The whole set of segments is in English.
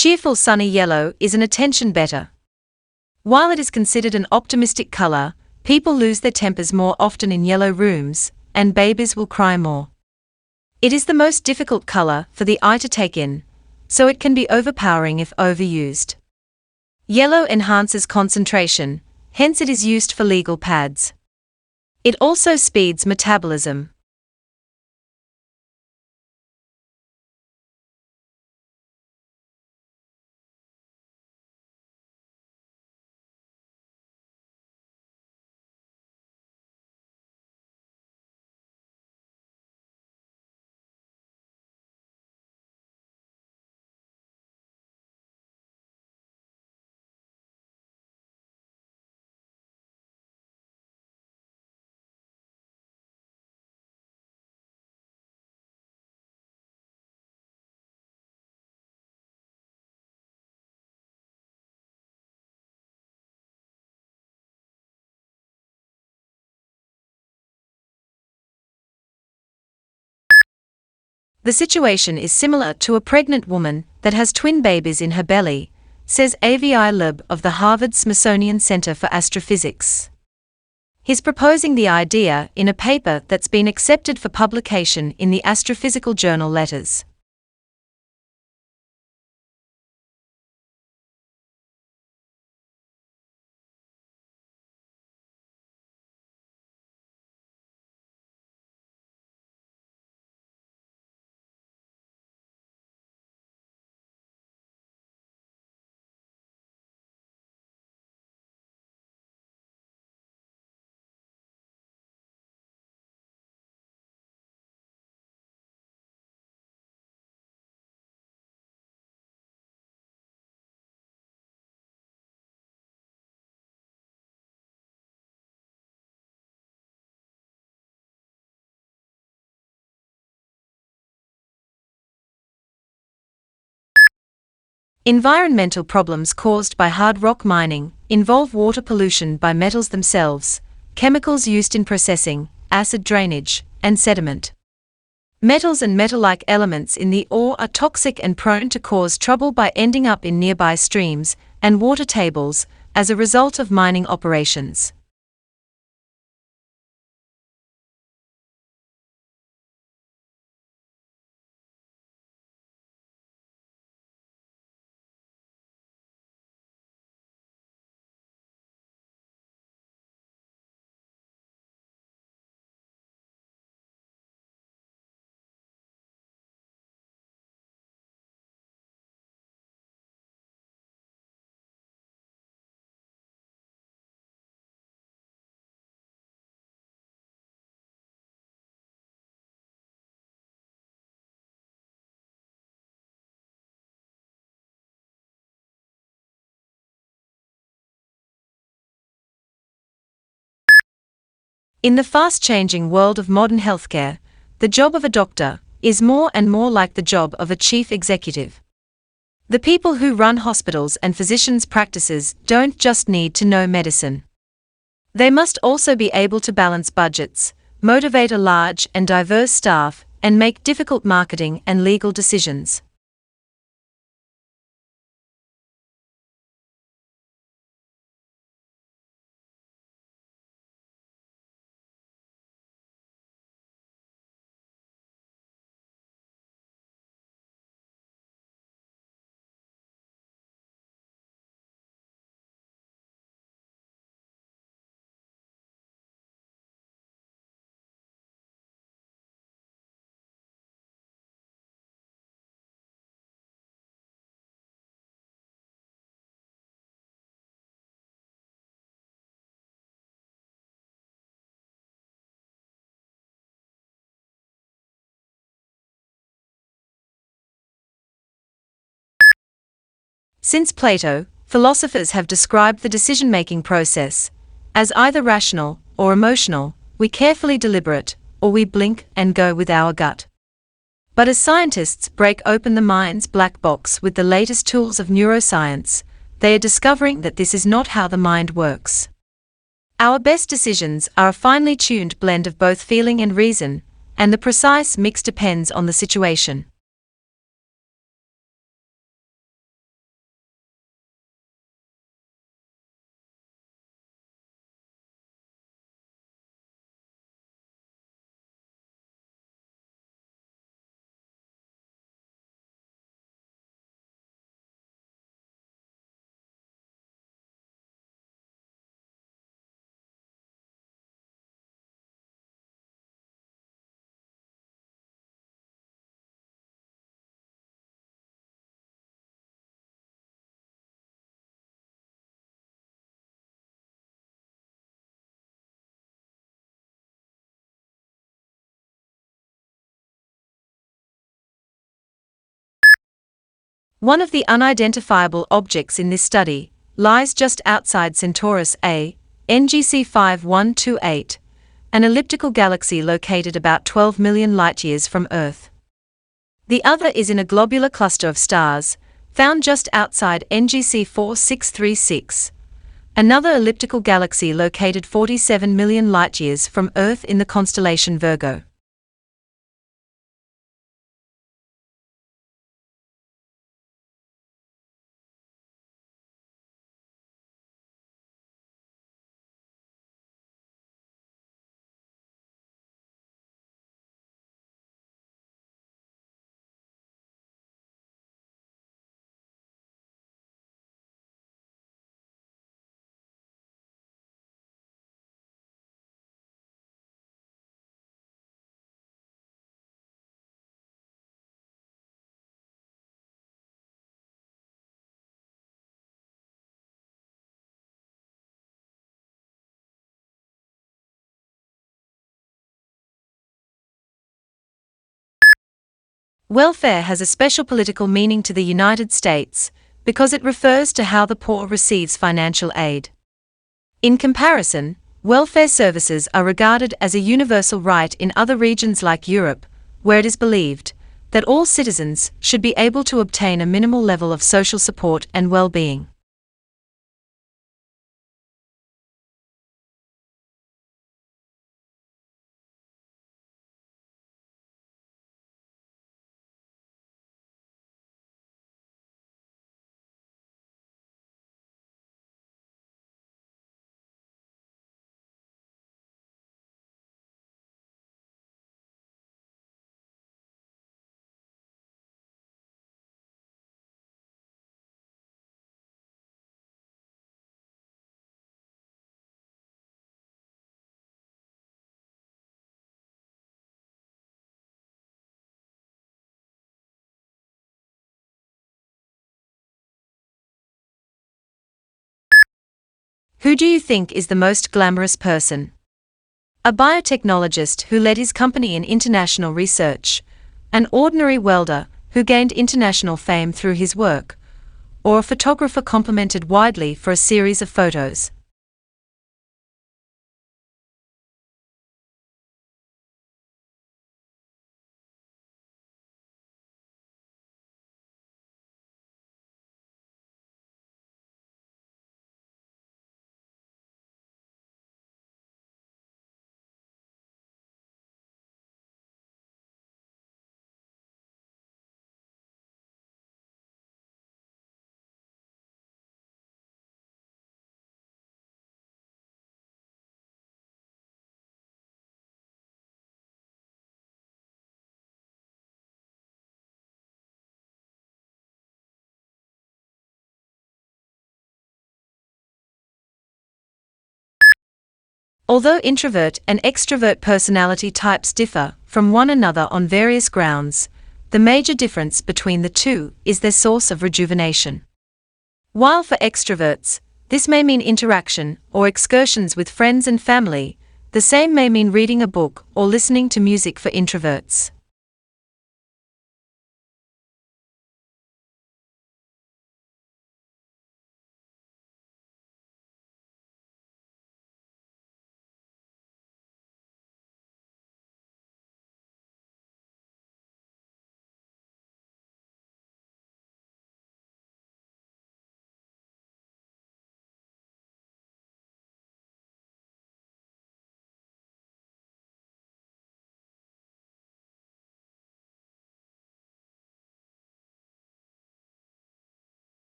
Cheerful sunny yellow is an attention better. While it is considered an optimistic color, people lose their tempers more often in yellow rooms, and babies will cry more. It is the most difficult color for the eye to take in, so it can be overpowering if overused. Yellow enhances concentration, hence it is used for legal pads. It also speeds metabolism. The situation is similar to a pregnant woman that has twin babies in her belly, says Avi Loeb of the Harvard-Smithsonian Center for Astrophysics. He's proposing the idea in a paper that's been accepted for publication in the astrophysical journal Letters. Environmental problems caused by hard rock mining involve water pollution by metals themselves, chemicals used in processing, acid drainage, and sediment. Metals and metal-like elements in the ore are toxic and prone to cause trouble by ending up in nearby streams and water tables as a result of mining operations. In the fast-changing world of modern healthcare, the job of a doctor is more and more like the job of a chief executive. The people who run hospitals and physicians' practices don't just need to know medicine. They must also be able to balance budgets, motivate a large and diverse staff, and make difficult marketing and legal decisions. Since Plato, philosophers have described the decision-making process as either rational or emotional, we carefully deliberate, or we blink and go with our gut. But as scientists break open the mind's black box with the latest tools of neuroscience, they are discovering that this is not how the mind works. Our best decisions are a finely tuned blend of both feeling and reason, and the precise mix depends on the situation. One of the unidentifiable objects in this study lies just outside Centaurus A, NGC 5128, an elliptical galaxy located about 12 million light-years from Earth. The other is in a globular cluster of stars, found just outside NGC 4636, another elliptical galaxy located 47 million light-years from Earth in the constellation Virgo. Welfare has a special political meaning to the United States because it refers to how the poor receives financial aid. In comparison, welfare services are regarded as a universal right in other regions like Europe, where it is believed that all citizens should be able to obtain a minimal level of social support and well-being. Who do you think is the most glamorous person? A biotechnologist who led his company in international research, an ordinary welder who gained international fame through his work, or a photographer complimented widely for a series of photos? Although introvert and extrovert personality types differ from one another on various grounds, the major difference between the two is their source of rejuvenation. While for extroverts, this may mean interaction or excursions with friends and family, the same may mean reading a book or listening to music for introverts.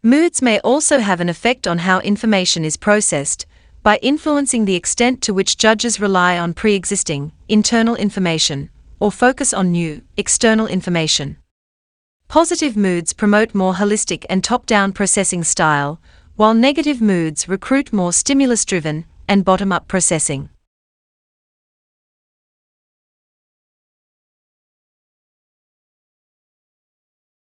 Moods may also have an effect on how information is processed, by influencing the extent to which judges rely on pre-existing, internal information, or focus on new, external information. Positive moods promote more holistic and top-down processing style, while negative moods recruit more stimulus-driven and bottom-up processing.